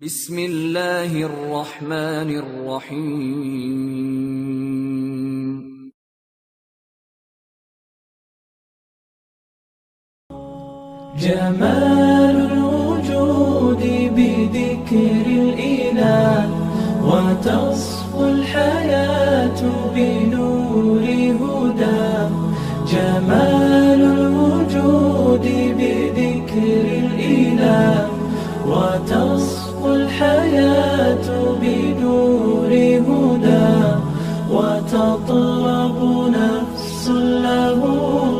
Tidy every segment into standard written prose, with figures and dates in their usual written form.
Bismillahirrahmanirrahim. جمال الوجود بذكر الإله وتصفو الحياة بنور هداه جمال الوجود بذكر الإله وتصفو الحياة بنور هداه وتطلب نفس له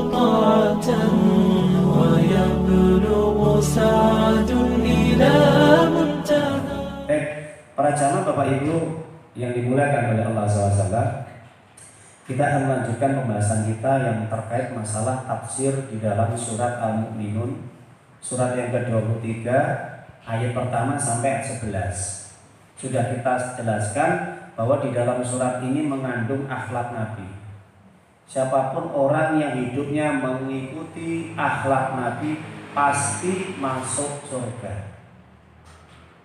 طاعة ويبلغ سعد إلى منتهى. Para jamaah Bapak Ibu yang dimuliakan oleh Allah SWT, kita akan melanjutkan pembahasan kita yang terkait masalah tafsir di dalam surat Al-Mu'minun, surat yang ke-23 ayat pertama sampai ayat 11. Sudah kita jelaskan bahwa di dalam surat ini mengandung akhlak Nabi. Siapapun orang yang hidupnya mengikuti akhlak Nabi pasti masuk surga.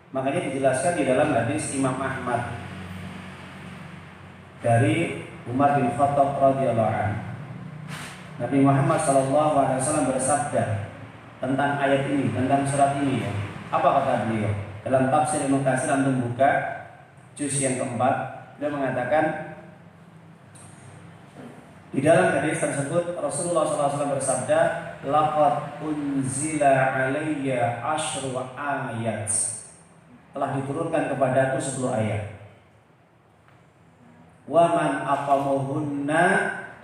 Makanya dijelaskan di dalam hadis Imam Ahmad dari Umar bin Khattab radhiyallahu anhu. Nabi Muhammad SAW bersabda tentang ayat ini, tentang surat ini ya. Apa kata beliau? Dalam tafsir Ibnu Katsir antum buka juz yang keempat, beliau mengatakan di dalam hadis tersebut Rasulullah SAW bersabda, laqad unzila alayya asyru ayat. Telah diturunkan kepadaku 10 ayat. Wa man aqamuhunna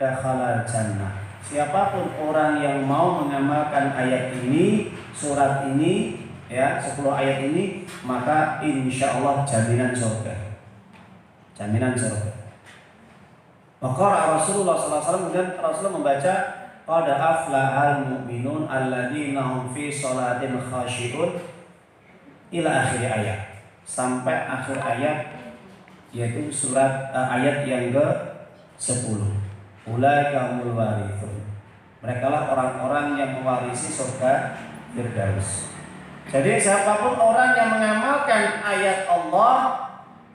dakhala jannah. Siapapun orang yang mau mengamalkan ayat ini, surat ini, ya 10 ayat ini, maka insya Allah jaminan surga. Jaminan surga. Maka Rasulullah SAW kemudian Rasulullah membaca qad aflahal mu'minun alladzina hum fi sholatin khashi'un ila akhir ayat, sampai akhir ayat, yaitu surat ayat yang ke-10. Ulaika humul warithun. Mereka lah orang-orang yang mewarisi surga Firdaus. Jadi siapapun orang yang mengamalkan ayat Allah,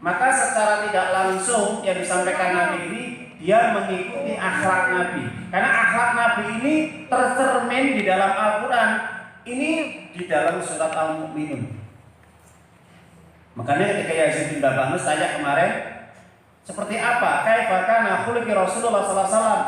maka secara tidak langsung yang disampaikan Nabi ini, dia mengikuti akhlak Nabi. Karena akhlak Nabi ini tercermin di dalam Al-Quran. Ini di dalam surat Al-Mu'minun. Makanya ketika Yazid bin Babanus tanya kemarin, seperti apa kaifa kana khuluqi Rasulullah sallallahu alaihi wasallam,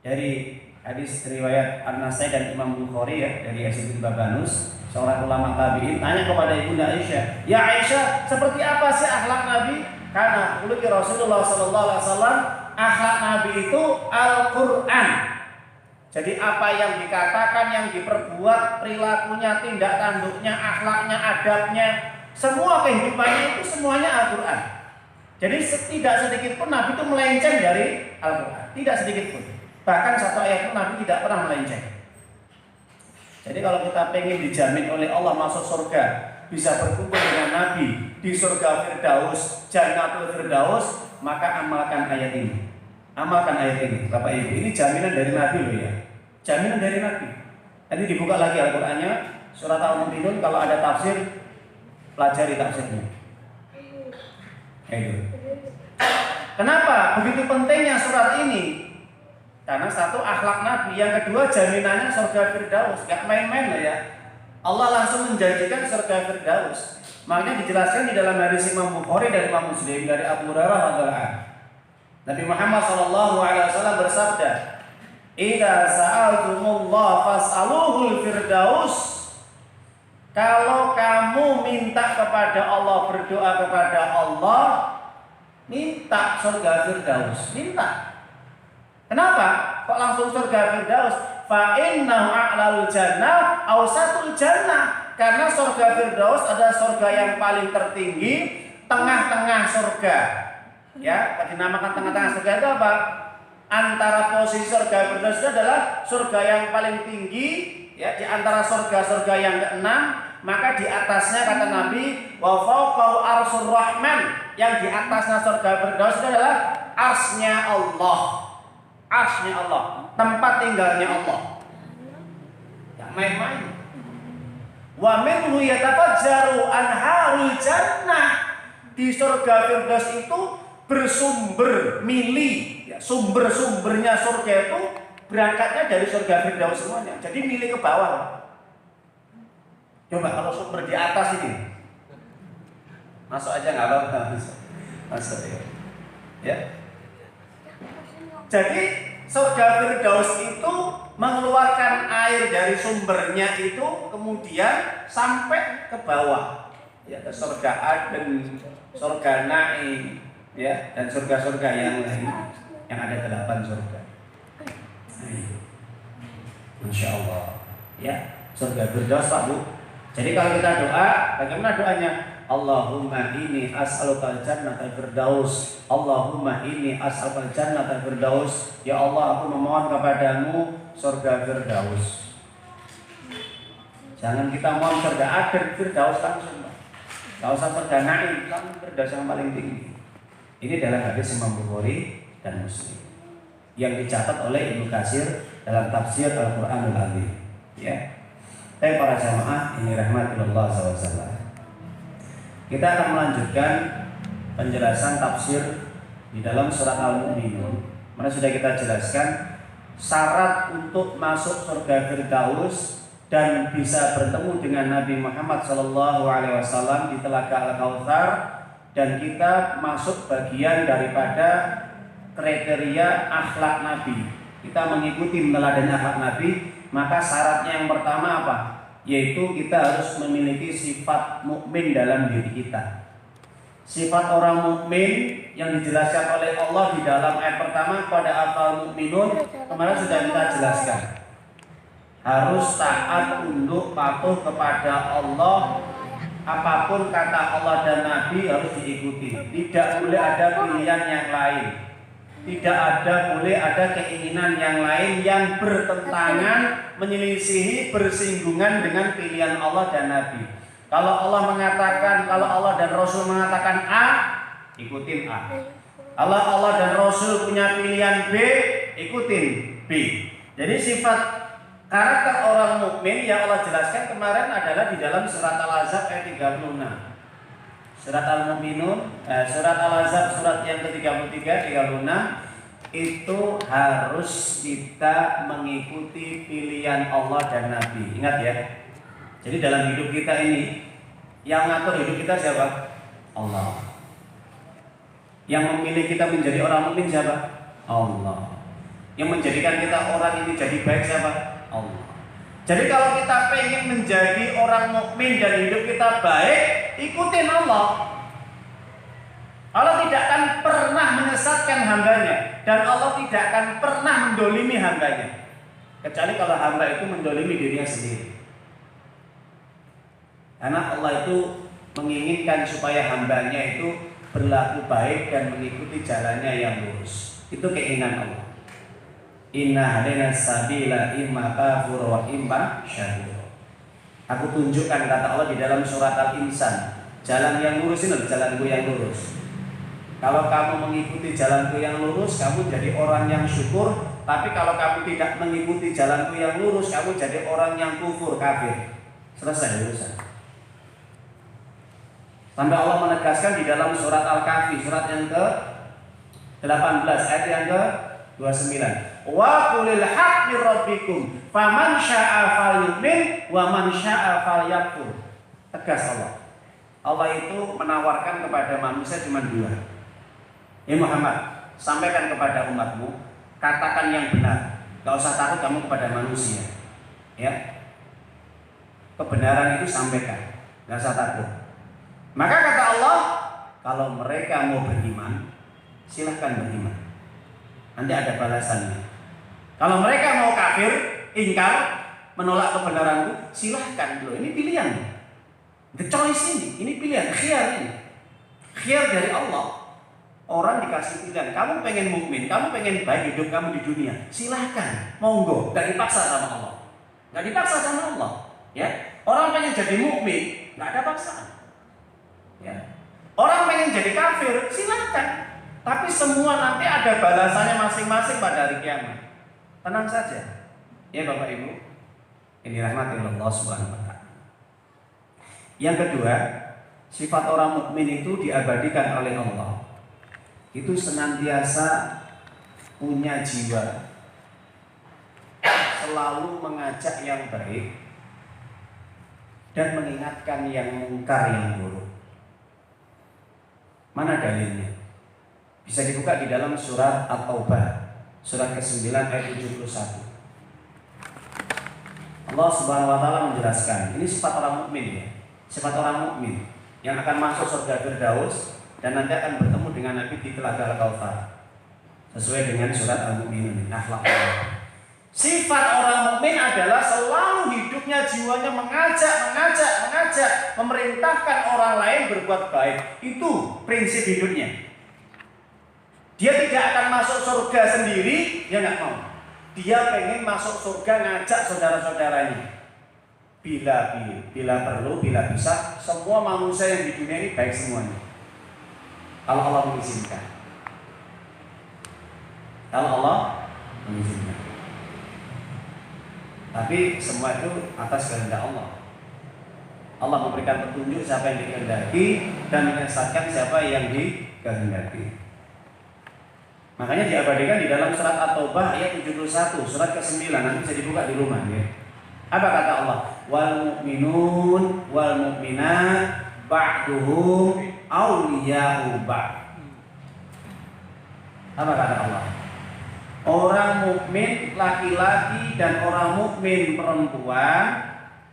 dari hadis riwayat An-Nasai dan Imam Bukhari ya, dari Yazid bin Babanus, seorang ulama tabi'in, tanya kepada Ibunda Aisyah, "Ya Aisyah, seperti apa sih akhlak Nabi?" Karena khuluqi Rasulullah sallallahu alaihi wasallam, akhlak Nabi itu Al-Qur'an. Jadi apa yang dikatakan, yang diperbuat, perilakunya, tindak tanduknya, akhlaknya, adabnya, semua kehidupannya itu semuanya Al-Quran. Jadi tidak sedikit pun Nabi itu melenceng dari Al-Quran, tidak sedikit pun. Bahkan satu ayat pun Nabi tidak pernah melenceng. Jadi kalau kita pengen dijamin oleh Allah masuk surga, bisa berkumpul dengan Nabi di surga Firdaus, Jannatul Firdaus, maka amalkan ayat ini. Amalkan ayat ini, Bapak Ibu. Ini jaminan dari Nabi loh ya. Jaminan dari Nabi. Nanti dibuka lagi Al-Qurannya, surat Al-Mu'minun, kalau ada tafsir, pelajari tafsirnya. Kenapa begitu pentingnya surat ini? Karena satu, akhlak Nabi, yang kedua jaminannya surga Firdaus. Gak main-main lah ya. Allah langsung menjanjikan surga Firdaus. Makanya dijelaskan di dalam hadis Imam Bukhari dan Imam Muslim dari Abu Hurairah radhiyallahu anhu. Nabi Muhammad SAW bersabda, "Idza sa'altumullah fas'aluhul firdaus." Kalau kamu minta kepada Allah, berdoa kepada Allah, minta surga Firdaus, minta. Kenapa? Kok langsung surga Firdaus? Fa innahu a'lal jannah awsatul jannah. Karena surga Firdaus ada surga yang paling tertinggi, tengah-tengah surga. Ya, dinamakan tengah-tengah surga itu apa? Antara posisi surga Firdaus itu adalah surga yang paling tinggi, ya, di antara surga-surga yang ke-6, maka di atasnya kata Nabi, wa fawqahu arsyur rahman, yang di atasnya surga Firdaus itu adalah arsy-nya Allah. Arsy-nya Allah, tempat tinggalnya Allah. Ya main-main. Wa minhu yatafajjaru anharul jannah. Di surga Firdaus itu bersumber mili, ya, sumber-sumbernya surga itu berangkatnya dari surga Firdaus semuanya. Jadi mili ke bawah. Coba kalau sumber di atas ini, masuk aja nggak apa-apa, masuk ya. Ya. Jadi surga Firdaus itu mengeluarkan air dari sumbernya itu kemudian sampai ke bawah, ya, ke surga Aden, surga Naim, ya, dan surga-surga yang lain yang ada 8 surga. Masya Allah, ya, surga Firdaus Pak Bu. Jadi kalau kita doa, bagaimana doanya? Allahumma inni as'alukal jannatal firdaus. Allahumma inni as'alukal jannatal firdaus. Ya Allah, aku memohon kepadamu surga Firdaus. Jangan kita mohon surga Aden, Firdaus langsung. Enggak usah surga Naim, langsung Firdaus yang paling tinggi. Ini adalah hadis Imam Bukhari dan Muslim yang dicatat oleh Ibnu Katsir dalam tafsir Al-Qur'anul Azim. Ya. Tapi para jamaah ini rahmatullah SAW. Kita akan melanjutkan penjelasan tafsir di dalam surat Al-Mu'minun. Mana sudah kita jelaskan syarat untuk masuk surga Firdaus dan bisa bertemu dengan Nabi Muhammad SAW di Telaga Al-Kautsar, dan kita masuk bagian daripada kriteria akhlak Nabi. Kita mengikuti meneladani akhlak Nabi, maka syaratnya yang pertama apa? Yaitu kita harus memiliki sifat mukmin dalam diri kita. Sifat orang mukmin yang dijelaskan oleh Allah di dalam ayat pertama pada Al-Mu'minun kemarin sudah kita jelaskan. Harus taat, tunduk, patuh kepada Allah. Apapun kata Allah dan Nabi harus diikuti. Tidak boleh ada pilihan yang lain. Tidak boleh ada keinginan yang lain yang bertentangan, menyelisihi, bersinggungan dengan pilihan Allah dan Nabi. Kalau Allah mengatakan, kalau Allah dan Rasul mengatakan A, ikutin A. Kalau Allah dan Rasul punya pilihan B, ikutin B. Jadi sifat karakter orang mukmin yang Allah jelaskan kemarin adalah di dalam surat Al-Ahzab ayat 36. Surat Al-Mu'minun, surat Al-Ahzab surat yang ke-33, 36 itu harus kita mengikuti pilihan Allah dan Nabi. Ingat ya. Jadi dalam hidup kita ini yang ngatur hidup kita siapa? Allah. Yang memilih kita menjadi orang mukmin siapa? Allah. Yang menjadikan kita orang ini jadi baik siapa? Allah. Jadi kalau kita pengen menjadi orang mukmin dan hidup kita baik, ikutin Allah. Allah tidak akan pernah menyesatkan hambanya, dan Allah tidak akan pernah mendolimi hambanya, kecuali kalau hamba itu mendolimi dirinya sendiri. Karena Allah itu menginginkan supaya hambanya itu berlaku baik dan mengikuti jalannya yang lurus. Itu keinginan Allah. Inna hadaina sabila imma kafur wa imma syakur. Aku tunjukkan, kata Allah di dalam surat Al-Insan, jalan yang lurus ini, jalanku yang lurus. Kalau kamu mengikuti jalanku yang lurus, kamu jadi orang yang syukur. Tapi kalau kamu tidak mengikuti jalanku yang lurus, kamu jadi orang yang kufur, kafir. Selesai urusan. Sampai Allah menegaskan di dalam surat Al-Kahfi, surat yang ke-18, ayat yang ke-29. Wa qulil haqqi rabbikum faman syaa'a falyu'min wa man syaa'a falyakfur. Tegas Allah. Allah itu menawarkan kepada manusia cuma dua. Ya Muhammad, sampaikan kepada umatmu, katakan yang benar. Gak usah takut kamu kepada manusia. Ya, kebenaran itu sampaikan, gak usah takut. Maka kata Allah, kalau mereka mau beriman, silahkan beriman. Nanti ada balasannya. Kalau mereka mau kafir, ingkar, menolak kebenaranku, silahkan. Loh, ini pilihan. The choice ini pilihan, khiyar ini. Khiyar dari Allah. Orang dikasih pilihan, kamu pengen mukmin, kamu pengen baik hidup kamu di dunia, silahkan, monggo, gak dipaksa sama Allah, gak dipaksa sama Allah, ya. Orang pengen jadi mukmin, gak ada paksaan, ya. Orang pengen jadi kafir, silahkan, tapi semua nanti ada balasannya masing-masing pada hari kiamat. Tenang saja, ya Bapak Ibu, ini rahmatullah Subhanahu wa ta'ala. Yang kedua, Sifat orang mukmin itu diabadikan oleh Allah. Itu senantiasa punya jiwa, selalu mengajak yang baik dan mengingatkan yang mungkar, yang buruk. Mana dalilnya? Bisa dibuka di dalam surat At-Taubah, surat ke-9 ayat 71. Allah Subhanahu wa taala menjelaskan, ini sifat orang mukmin ya. Sifat orang mukmin yang akan masuk surga Firdaus dan nanti akan bertemu dengan Nabi di Telaga Al-Kautsar. Sesuai dengan surat Al-Mu'minun, akhlak. Sifat orang mukmin adalah selalu hidupnya, jiwanya mengajak, memerintahkan orang lain berbuat baik. Itu prinsip hidupnya. Dia tidak akan masuk surga sendiri, dia nggak mau. Dia pengen masuk surga ngajak saudara-saudaranya. Bila perlu, bila bisa, semua manusia yang di dunia ini baik semuanya. Kalau Allah mengizinkan. Kalau Allah mengizinkan. Tapi semua itu atas kehendak Allah. Allah memberikan petunjuk siapa yang dikehendaki dan menyesatkan siapa yang dikehendaki. Makanya diabadikan di dalam surat At-Taubah ayat 71, surat ke-9, nanti bisa dibuka di rumah ya. Apa kata Allah? Wal mu'minun wal mu'minat ba'duhum awliya'u ba'd. Apa kata Allah? Orang mukmin laki-laki dan orang mukmin perempuan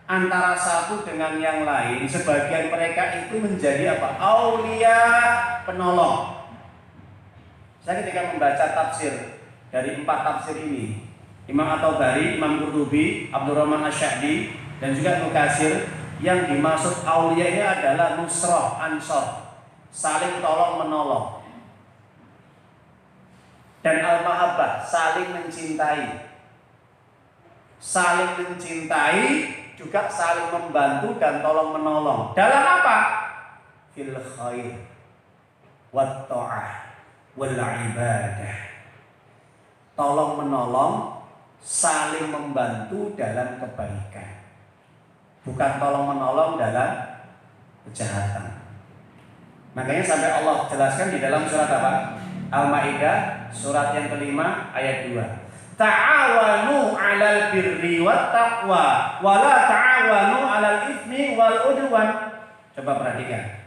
antara satu dengan yang lain, sebagian mereka itu menjadi apa? Aulia, penolong. Saya ketika membaca tafsir dari 4 tafsir ini, Imam At-Tabari, Imam Qurtubi, Abdurrahman Asy-Sya'di dan juga Ibnu Katsir, yang dimaksud aulia ini adalah nusrah, ansor, saling tolong menolong. Dan al-mahabbah, saling mencintai. Saling mencintai juga saling membantu dan tolong menolong. Dalam apa? Fil khair wat ta'ah wal ibadah. Tolong menolong, saling membantu dalam kebaikan. Bukan tolong menolong dalam kejahatan. Makanya sampai Allah jelaskan di dalam surat apa? Al-Maidah surat yang kelima ayat 2. Ta'awanu 'alal birri wat taqwa wa la ta'awanu 'alal itsmi wal udwan. Coba perhatikan.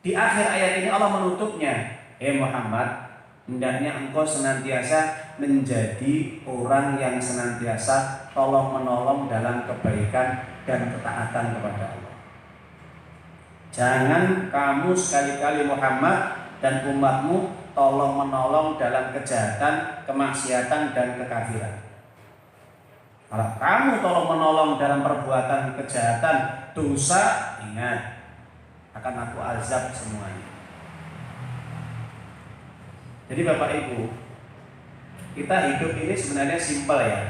Di akhir ayat ini Allah menutupnya, Muhammad, hendaknya engkau senantiasa menjadi orang yang senantiasa tolong menolong dalam kebaikan dan ketaatan kepada Allah. Jangan kamu sekali-kali Muhammad dan umatmu tolong menolong dalam kejahatan, kemaksiatan dan kekafiran. Kalau kamu tolong menolong dalam perbuatan kejahatan, dosa, ingat akan aku azab semuanya. Jadi Bapak Ibu, kita hidup ini sebenarnya simpel ya.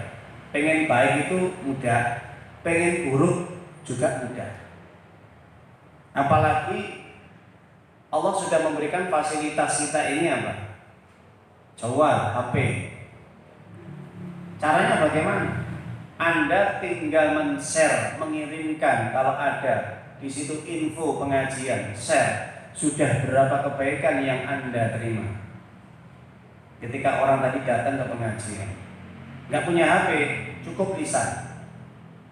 Pengen baik itu mudah, pengen buruk juga mudah. Apalagi Allah sudah memberikan fasilitas kita ini apa? Jawab, HP. Caranya bagaimana? Anda tinggal men-share, mengirimkan kalau ada di situ info pengajian, share. Sudah berapa kebaikan yang Anda terima? Ketika orang tadi datang ke pengajian, nggak punya HP, cukup lisan.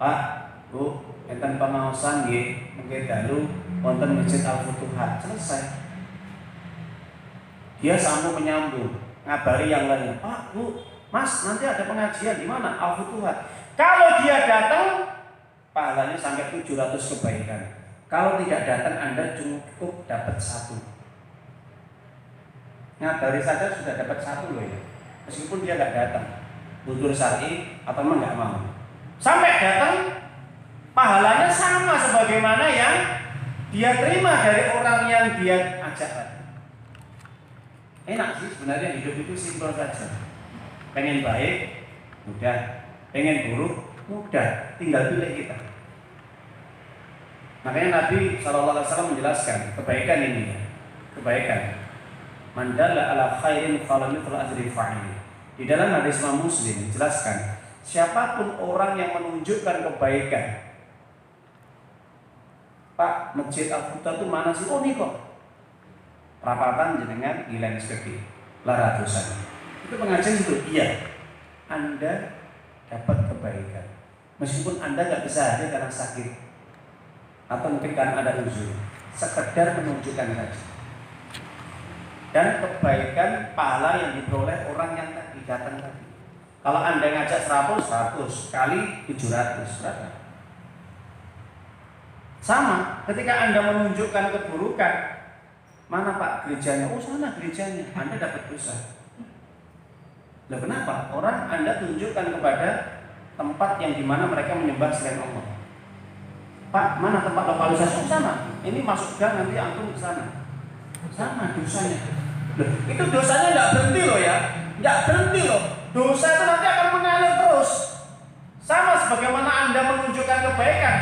Pak, Bu, enten pengawasan nggih, mungkin dalu wonten Masjid Al-Futuhat, selesai. Dia sambung menyambung, ngabari yang lain. Pak, Bu, Mas, nanti ada pengajian di mana? Al-Futuhat. Kalau dia datang, pahalanya sampai 700 kebaikan. Kalau tidak datang, Anda cukup dapat 1. Ngabari saja sudah dapat 1 loh ya. Meskipun dia nggak datang, butuh syar'i atau memang nggak mau. Sampai datang, pahalanya sama sebagaimana yang dia terima dari orang yang dia ajak. Enak sih sebenarnya, hidup itu simpel saja. Pengen baik, mudah. Pengen buruk, mudah. Tinggal pilih kita. Makanya Nabi SAW menjelaskan kebaikan ini ya. Kebaikan. Man dalla ala khairin falamithlu ajri fa'ili. Di dalam hadis Imam Muslim dijelaskan, siapapun orang yang menunjukkan kebaikan Pak, Masjid Al-Huda itu mana sih? Oh, ini kok. Perapatan jenengan Gilang SPP. Lara dosa. Itu pengajian itu. Iya. Anda dapat kebaikan. Meskipun Anda nggak bisa hadir karena sakit atau mungkin karena ada uzur. Sekedar menunjukkan saja. Dan kebaikan pahala yang diperoleh orang yang tadi datang tadi. Kalau Anda ngajak 100 kali 700 berapa? Sama, ketika Anda menunjukkan keburukan, mana Pak gerejanya? Oh, sana gerejanya. Anda dapat dosa. Loh, kenapa? Orang Anda tunjukkan kepada tempat yang dimana mereka menyembah selain Allah. Pak, mana tempat lokalisasi? Oh, sana. Ini masuk gang, nanti antum ke sana. Sama dosanya. Loh, itu dosanya nggak berhenti loh ya. Nggak berhenti loh. Dosa itu nanti akan mengalir terus. Sama sebagaimana Anda menunjukkan kebaikan.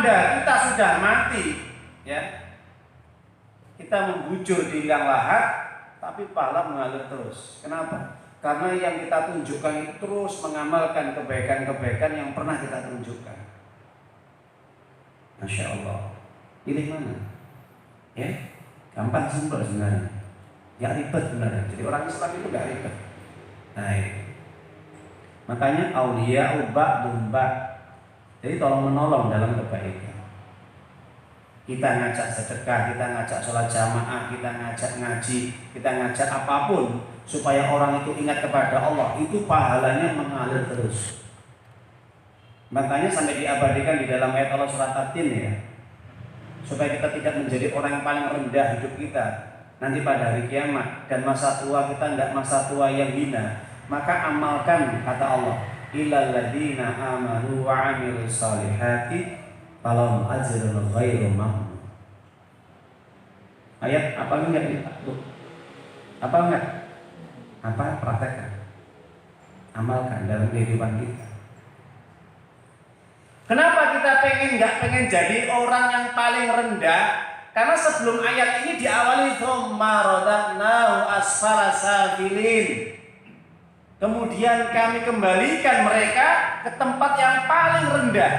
Kita sudah mati, ya. Kita membujur di liang lahat, tapi pahala mengalir terus. Kenapa? Karena yang kita tunjukkan itu terus mengamalkan kebaikan-kebaikan yang pernah kita tunjukkan. Masya Allah. Pilih mana? Ya, gampang simpel sebenarnya. Gak ribet sebenarnya. Jadi orang Islam itu gak ribet. Nah, makanya aulia ubah domba. Jadi tolong menolong dalam kebaikan. Kita ngajak sedekah, kita ngajak sholat jamaah, kita ngajak ngaji, kita ngajak apapun supaya orang itu ingat kepada Allah, itu pahalanya mengalir terus. Makanya sampai diabadikan di dalam ayat Allah surat At-Tin ya, supaya kita tidak menjadi orang yang paling rendah hidup kita nanti pada hari kiamat, dan masa tua kita enggak masa tua yang hina. Maka amalkan, kata Allah, illal ladzina amanu wa 'amilus shalihati falahum ajrun ghairu mamnun. Ayat apa enggak ini? Apa enggak? Apa? Praktekkan, amalkan dalam kehidupan kita. Kenapa kita nggak pengen jadi orang yang paling rendah? Karena sebelum ayat ini diawali tsumma radadnahu asfala safilin. Kemudian kami kembalikan mereka ke tempat yang paling rendah.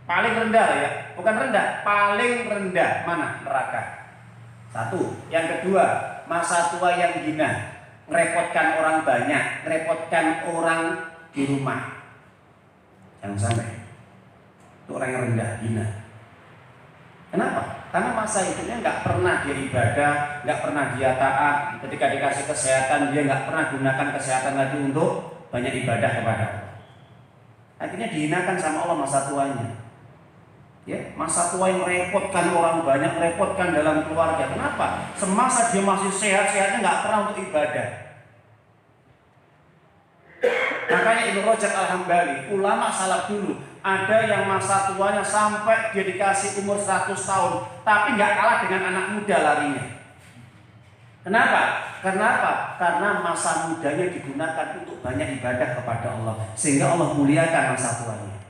Paling rendah ya, bukan rendah, paling rendah. Mana? Neraka. Satu. Yang kedua, masa tua yang hina, merepotkan orang banyak, merepotkan orang di rumah. Jangan sampai. Itu orang yang rendah, hina. Kenapa? Karena masa hidupnya nggak pernah dia ibadah, nggak pernah dia taat. Ketika dikasih kesehatan, dia nggak pernah gunakan kesehatan lagi untuk banyak ibadah kepada Allah. Akhirnya dihinakan sama Allah masa tuanya. Ya, masa tua yang merepotkan orang banyak, merepotkan dalam keluarga. Kenapa? Semasa dia masih sehat-sehatnya nggak pernah untuk ibadah. Makanya Ibnu Rajab Al-Hambali, ulama salaf dulu, ada yang masa tuanya sampai dia dikasih umur 100 tahun, tapi nggak kalah dengan anak muda larinya. Kenapa? Karena masa mudanya digunakan untuk banyak ibadah kepada Allah, sehingga Allah muliakan masa tuanya.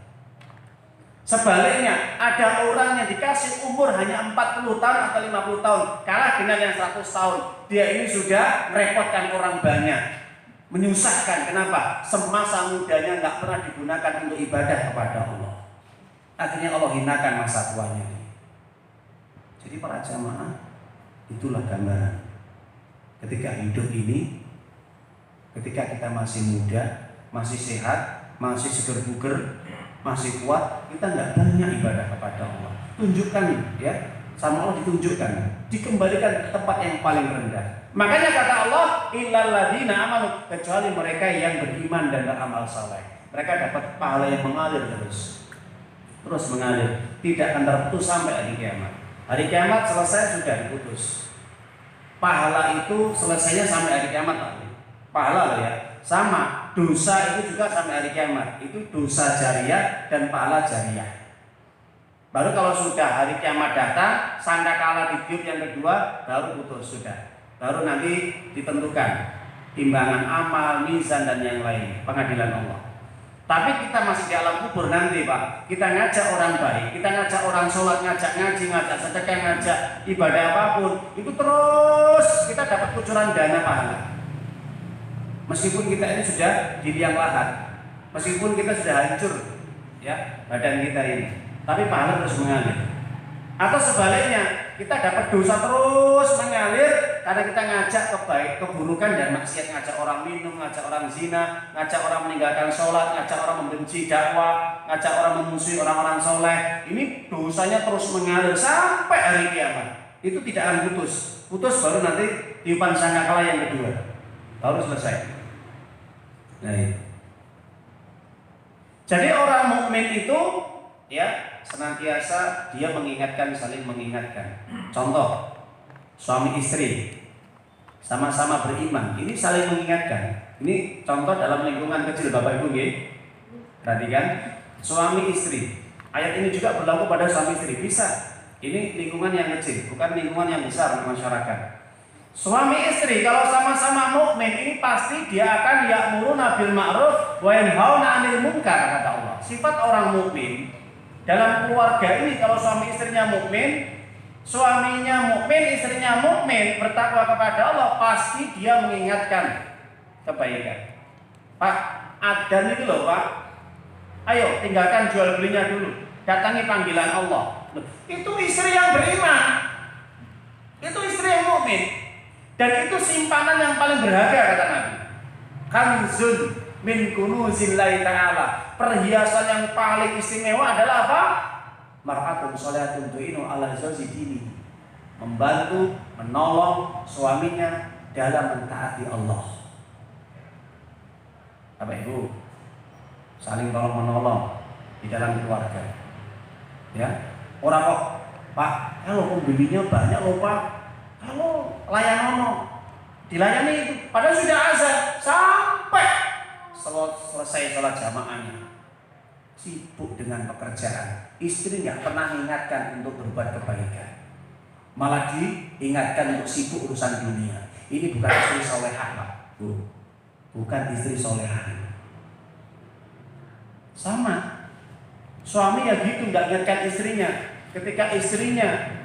Sebaliknya, ada orang yang dikasih umur hanya 40 tahun atau 50 tahun, kalah dengan yang 100 tahun. Dia ini sudah merepotkan orang banyak, menyusahkan. Kenapa? Semasa mudanya nggak pernah digunakan untuk ibadah kepada Allah. Akhirnya Allah hinakan masa tuanya. Jadi para jamaah, itulah gambaran. Ketika hidup ini, ketika kita masih muda, masih sehat, masih seger buger, masih kuat, kita nggak banyak ibadah kepada Allah. Tunjukkan ya, sama Allah ditunjukkan, dikembalikan ke tempat yang paling rendah. Makanya kata Allah, illal ladzina amanu, kecuali mereka yang beriman dan beramal saleh. Mereka dapat pahala yang mengalir terus mengalir, tidak akan terputus sampai hari kiamat. Hari kiamat selesai sudah diputus. Pahala itu selesainya sampai hari kiamat. Pahala ya, sama dosa itu juga sampai hari kiamat. Itu dosa jariah dan pahala jariah. Baru kalau sudah hari kiamat datang, sangkakala ditiup yang kedua, baru putus sudah. Baru nanti ditentukan timbangan amal, mizan dan yang lain, pengadilan Allah. Tapi kita masih di alam kubur nanti Pak. Kita ngajak orang baik, kita ngajak orang sholat, ngajak ngaji, ngajak sedekah, ngajak ibadah apapun, itu terus kita dapat kucuran dana pahala. Meskipun kita ini sudah di liang lahat, meskipun kita sudah hancur ya badan kita ini, tapi pahala terus mengalir. Atau sebaliknya, kita dapat dosa terus mengalir karena kita ngajak keburukan dan maksiat, ngajak orang minum, ngajak orang zina, ngajak orang meninggalkan sholat, ngajak orang membenci dakwah, ngajak orang memusuhi orang-orang soleh. Ini dosanya terus mengalir sampai hari kiamat. Itu tidak akan putus. Putus baru nanti tiupan sangkakala yang kedua, baru selesai. Nah, itu. Jadi orang mukmin itu ya senantiasa dia mengingatkan, saling mengingatkan. Contoh, suami istri sama-sama beriman, ini saling mengingatkan. Ini contoh dalam lingkungan kecil Bapak Ibu nggih. Perhatikan, suami istri. Ayat ini juga berlaku pada suami istri. Bisa. Ini lingkungan yang kecil, bukan lingkungan yang besar masyarakat. Suami istri kalau sama-sama mukmin ini pasti dia akan ya'muruna bil ma'ruf wa yanhauna 'anil munkar, kata Allah. Sifat orang mukmin dalam keluarga ini, kalau suami istrinya mukmin, suaminya mukmin, istrinya mukmin, bertakwa kepada Allah, pasti dia mengingatkan kebaikan. Pak, adzan itu loh Pak, ayo tinggalkan jual belinya dulu, datangi panggilan Allah. Itu istri yang beriman, itu istri yang mukmin. Dan itu simpanan yang paling berharga, kata Nabi. Kanzun min kunuzillahi ta'ala. Perhiasan yang paling istimewa adalah apa? Mar'atun sholihatun tu'inu ala zawji dini. Membantu, menolong suaminya dalam mentaati Allah. Bapak Ibu, saling tolong menolong di dalam keluarga. Ya, orang kok, Pak, kalau pembelinya banyak loh Pak. Kalau layanan dilayani itu, padahal sudah azan sampai selesai sholat jamaahnya, sibuk dengan pekerjaan. Istri nggak pernah mengingatkan untuk berbuat kebaikan, malah diingatkan untuk sibuk urusan dunia. Ini bukan istri solehah Pak, bukan istri solehah. Sama, suami ya gitu, nggak ingatkan istrinya. Ketika istrinya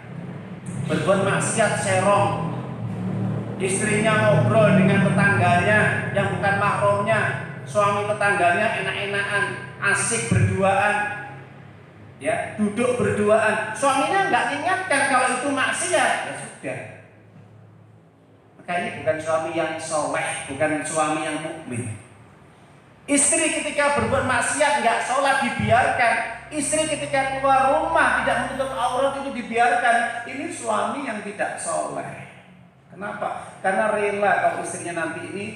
berbuat maksiat, serong, istrinya ngobrol dengan tetangganya yang bukan mahramnya, suami tetangganya enak-enakan, asik berduaan, ya duduk berduaan, suaminya nggak ingatkan kalau itu maksiat, ya sudah. Maka ini bukan suami yang soleh, bukan suami yang mukmin. Istri ketika berbuat maksiat nggak sholat dibiarkan, istri ketika keluar rumah tidak menutup aurat itu dibiarkan. Ini suami yang tidak soleh. Kenapa? Karena rela kalau istrinya nanti ini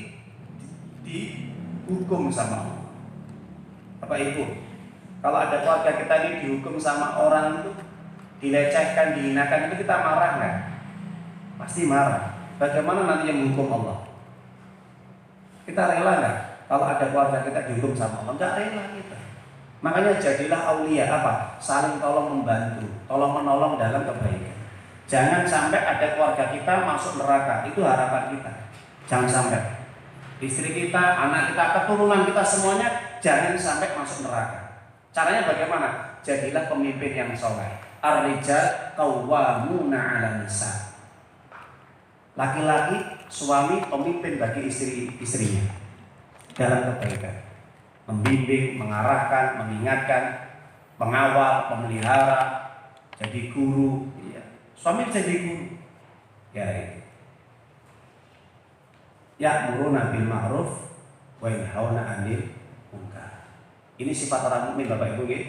dihukum sama Allah. Bapak Ibu, kalau ada keluarga kita ini dihukum sama orang itu, dilecehkan, dihinakan, itu kita marah nggak? Pasti marah. Bagaimana nanti yang menghukum Allah? Kita rela nggak? Kalau ada keluarga kita dihukum sama Allah, nggak rela kita. Makanya jadilah aulia apa? Saling tolong membantu, tolong menolong dalam kebaikan. Jangan sampai ada keluarga kita masuk neraka, itu harapan kita. Jangan sampai istri kita, anak kita, keturunan kita semuanya jangan sampai masuk neraka. Caranya bagaimana? Jadilah pemimpin yang soleh. Ar-rijal qawwamuna 'alan nisa. Laki-laki suami pemimpin bagi istri-istrinya dalam kebaikan, membimbing, mengarahkan, mengingatkan, mengawal, memelihara, jadi guru. Ya. Suami jadi guru. Ya itu. Ya'muruna bil ma'ruf wa yanhauna 'anil munkar. Ini sifat orang mukmin Bapak Ibu nggih.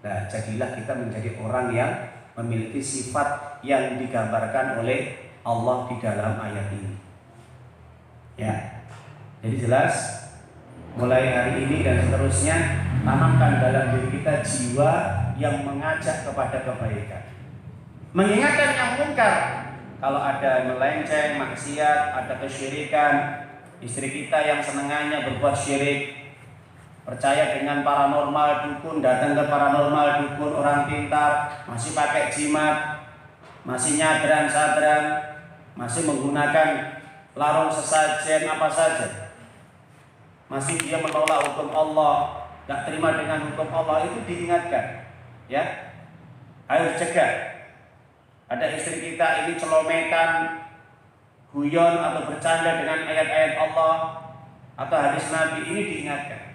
Nah, jadilah kita menjadi orang yang memiliki sifat yang digambarkan oleh Allah di dalam ayat ini. Ya. Jadi jelas, mulai hari ini dan seterusnya, tanamkan dalam diri kita jiwa yang mengajak kepada kebaikan, mengingatkan yang mungkar. Kalau ada melenceng, maksiat, ada kesyirikan, istri kita yang senengannya berbuat syirik, percaya dengan paranormal, dukun, datang ke paranormal, dukun, orang pintar, masih pakai jimat, masih nyadran-sadran, masih menggunakan larung sesajen apa saja, masih dia menolak hukum Allah, gak terima dengan hukum Allah, itu diingatkan. Ya, ayo cegah. Ada istri kita ini celometan, guyon atau bercanda dengan ayat-ayat Allah atau hadis Nabi, ini diingatkan.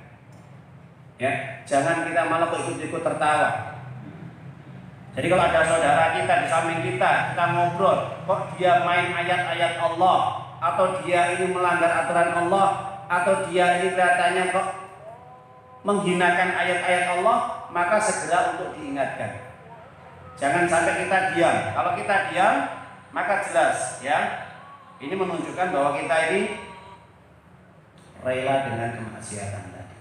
Ya, jangan kita malah ikut-ikut tertawa. Jadi kalau ada saudara kita di samping kita ngobrol, kok dia main ayat-ayat Allah, atau dia ini melanggar aturan Allah, atau dia ini kelihatannya kok menghinakan ayat-ayat Allah, maka segera untuk diingatkan. Jangan sampai kita diam. Kalau kita diam, maka jelas ya, ini menunjukkan bahwa kita ini rela dengan kemaksiatan tadi.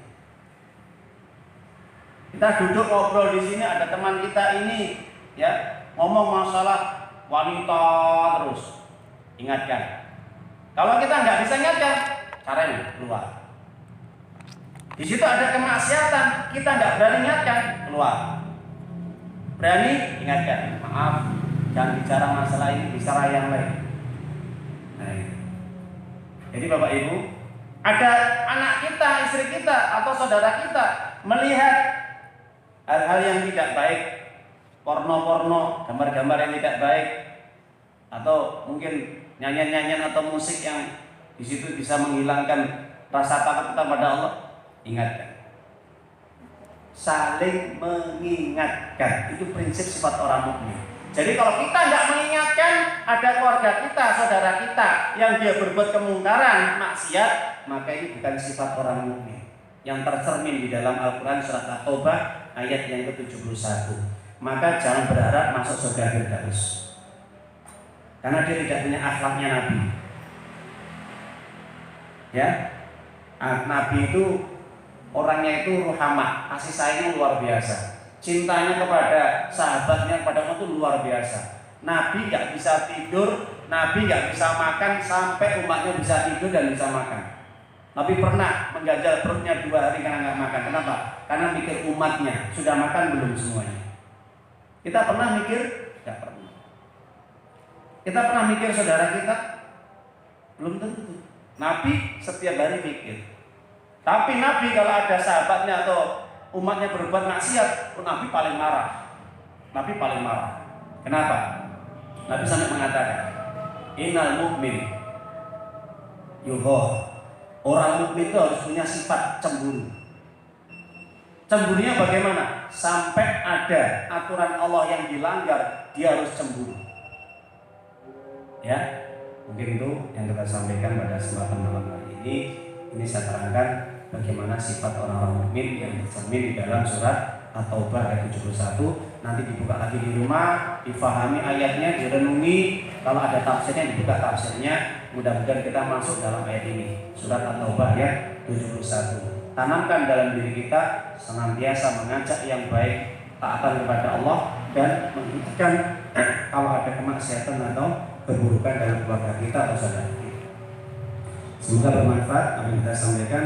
Kita duduk ngobrol di sini, ada teman kita ini ya ngomong masalah wanita terus, ingatkan. Kalau kita nggak bisa ingatkan, caranya keluar. Di situ ada kemaksiatan, kita nggak berani ingatkan, keluar. Berani ingatkan, maaf, jangan bicara masalah ini, bicara yang lain. Nah, jadi Bapak Ibu, ada anak kita, istri kita, atau saudara kita melihat hal-hal yang tidak baik, porno-porno, gambar-gambar yang tidak baik, atau mungkin nyanyian-nyanyian atau musik yang di situ bisa menghilangkan rasa takut kita pada Allah, ingatkan. Saling mengingatkan, itu prinsip sifat orang mukmin. Jadi kalau kita nggak mengingatkan, ada keluarga kita, saudara kita yang dia berbuat kemungkaran, maksiat, maka ini bukan sifat orang mukmin yang tercermin di dalam Al-Quran surat At-Taubah ayat yang ke-71. Maka jangan berharap masuk surga Firdaus, karena dia tidak punya akhlaknya Nabi. Ya, Nabi itu orangnya itu ruhamah, kasih sayangnya luar biasa, cintanya kepada sahabatnya, kepada umat itu luar biasa. Nabi nggak bisa tidur, Nabi nggak bisa makan sampai umatnya bisa tidur dan bisa makan. Nabi pernah mengganjal perutnya 2 hari karena nggak makan. Kenapa? Karena mikir umatnya sudah makan belum semuanya. Kita pernah mikir? Tidak pernah. Kita pernah mikir saudara kita? Belum tentu. Nabi setiap hari mikir. Tapi Nabi kalau ada sahabatnya atau umatnya berbuat maksiat, Nabi paling marah. Nabi paling marah. Kenapa? Nabi sampai mengatakan, innal mu'min yuhor. Orang mukmin itu harus punya sifat cemburu. Cemburunya bagaimana? Sampai ada aturan Allah yang dilanggar, dia harus cemburu. Ya, mungkin itu yang kita sampaikan pada kesempatan malam hari ini. Ini saya terangkan bagaimana sifat orang-orang mukmin yang tercermin di dalam surat At-Taubah ayat 71. Nanti dibuka lagi di rumah, difahami ayatnya, direnungi. Kalau ada tafsirnya, dibuka tafsirnya. Mudah-mudahan kita masuk dalam ayat ini, surat At-Taubah ayat 71. Tanamkan dalam diri kita senantiasa mengajak yang baik, taatan kepada Allah, dan menghentikan kalau ada kemaksiatan atau keburukan dalam keluarga kita atau saudara kita. Semoga bermanfaat apa yang kita sampaikan.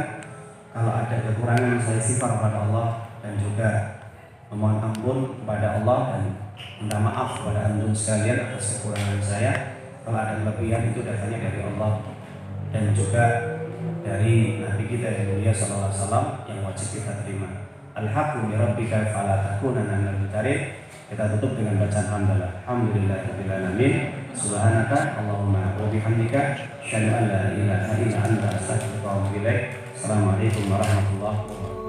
Kalau ada kekurangan, saya istighfar kepada Allah dan juga memohon ampun kepada Allah dan minta maaf kepada antum sekalian atas kekurangan saya. Kalau ada kelebihan itu datangnya dari Allah dan juga dari Nabi kita yang mulia sallallahu alaihi wasallam yang wajib kita terima. Alhaqqu bi rabbika fala takunanna minal mumtarin. Kita tutup dengan bacaan hamdalah. Alhamdulillahirabbil alamin. Subhanaka Allahumma wa bihamdika asyhadu an la ilaha illa anta astaghfiruka wa atubu ilaik. Assalamualaikum warahmatullahi wabarakatuh.